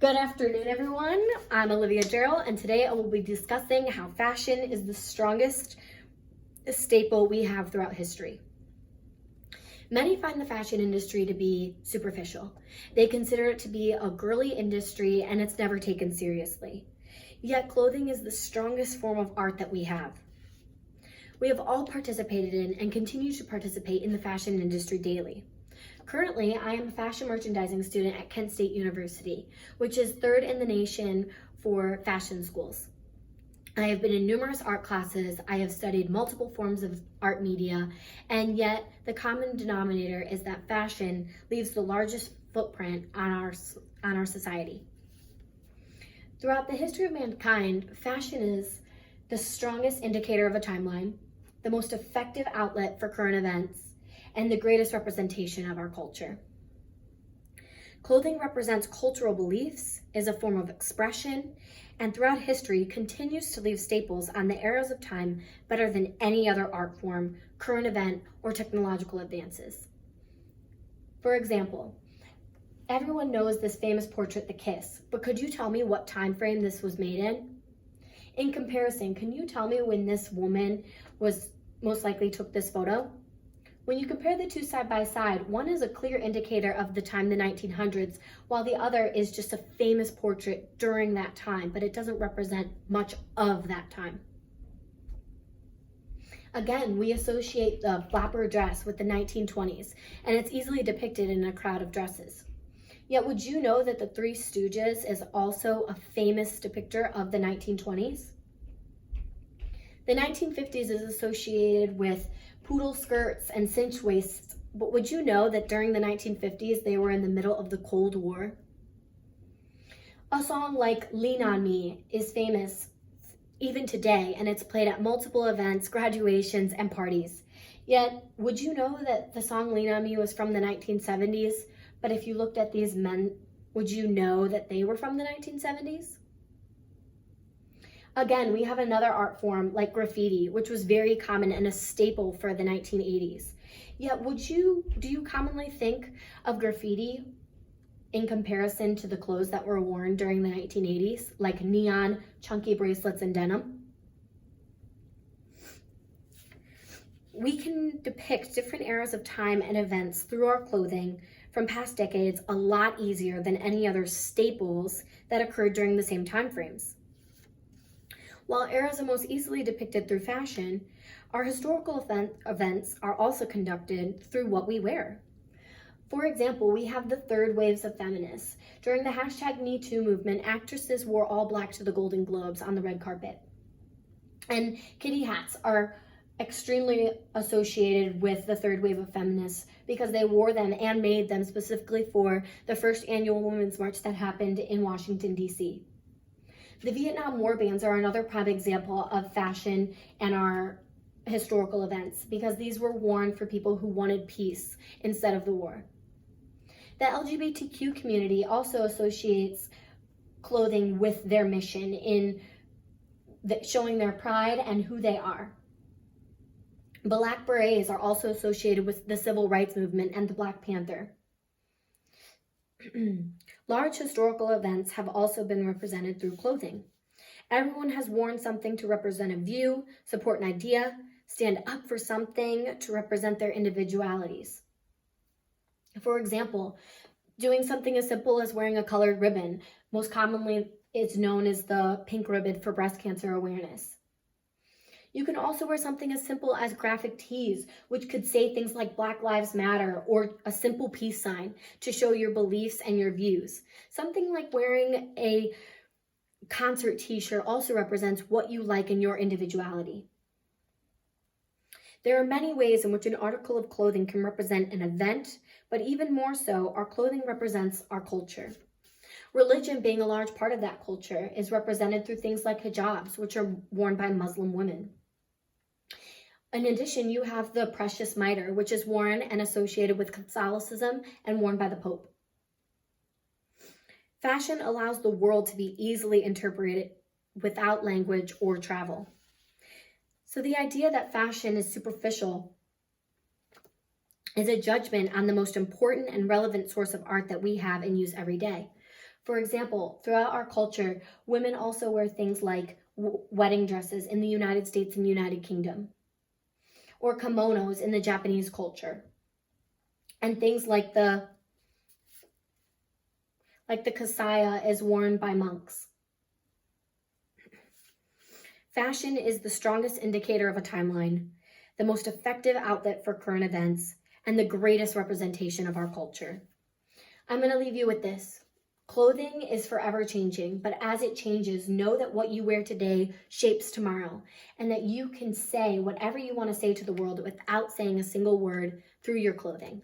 Good afternoon, everyone. I'm Olivia Gerald, and today I will be discussing how fashion is the strongest staple we have throughout history. Many find the fashion industry to be superficial. They consider it to be a girly industry and it's never taken seriously. Yet clothing is the strongest form of art that we have. We have all participated in and continue to participate in the fashion industry daily. Currently, I am a fashion merchandising student at Kent State University, which is third in the nation for fashion schools. I have been in numerous art classes, I have studied multiple forms of art media, and yet the common denominator is that fashion leaves the largest footprint on our society. Throughout the history of mankind, fashion is the strongest indicator of a timeline, the most effective outlet for current events, and the greatest representation of our culture. Clothing represents cultural beliefs, is a form of expression, and throughout history continues to leave staples on the arrows of time better than any other art form, current event, or technological advances. For example, everyone knows this famous portrait, The Kiss, but could you tell me what time frame this was made in? In comparison, can you tell me when this woman was most likely took this photo? When you compare the two side by side, one is a clear indicator of the time, the 1900s, while the other is just a famous portrait during that time, but it doesn't represent much of that time. Again, we associate the flapper dress with the 1920s, and it's easily depicted in a crowd of dresses. Yet would you know that the Three Stooges is also a famous depictor of the 1920s? The 1950s is associated with poodle skirts and cinched waists, but would you know that during the 1950s they were in the middle of the Cold War? A song like Lean on Me is famous even today, and it's played at multiple events, graduations, and parties. Yet, would you know that the song Lean on Me was from the 1970s, but if you looked at these men, would you know that they were from the 1970s? Again, we have another art form like graffiti, which was very common and a staple for the 1980s. Yet do you commonly think of graffiti in comparison to the clothes that were worn during the 1980s, like neon, chunky bracelets, and denim? We can depict different eras of time and events through our clothing from past decades a lot easier than any other staples that occurred during the same time frames. While eras are most easily depicted through fashion, our historical events are also conducted through what we wear. For example, we have the third waves of feminists. During the #MeToo movement, actresses wore all black to the Golden Globes on the red carpet. And kitty hats are extremely associated with the third wave of feminists because they wore them and made them specifically for the first annual Women's March that happened in Washington, D.C. The Vietnam War bands are another prime example of fashion and our historical events because these were worn for people who wanted peace instead of the war. The LGBTQ community also associates clothing with their mission in showing their pride and who they are. Black berets are also associated with the civil rights movement and the Black Panther. Large historical events have also been represented through clothing. Everyone has worn something to represent a view, support an idea, stand up for something to represent their individualities. For example, doing something as simple as wearing a colored ribbon, most commonly it's known as the pink ribbon for breast cancer awareness. You can also wear something as simple as graphic tees, which could say things like Black Lives Matter or a simple peace sign to show your beliefs and your views. Something like wearing a concert t-shirt also represents what you like in your individuality. There are many ways in which an article of clothing can represent an event, but even more so, our clothing represents our culture. Religion, being a large part of that culture, is represented through things like hijabs, which are worn by Muslim women. In addition, you have the precious mitre, which is worn and associated with Catholicism and worn by the Pope. Fashion allows the world to be easily interpreted without language or travel. So the idea that fashion is superficial is a judgment on the most important and relevant source of art that we have and use every day. For example, throughout our culture, women also wear things like wedding dresses in the United States and United Kingdom, or kimonos in the Japanese culture, and things like the kasaya is worn by monks. Fashion is the strongest indicator of a timeline, the most effective outlet for current events, and the greatest representation of our culture. I'm going to leave you with this. Clothing is forever changing, but as it changes, know that what you wear today shapes tomorrow, and that you can say whatever you want to say to the world without saying a single word through your clothing.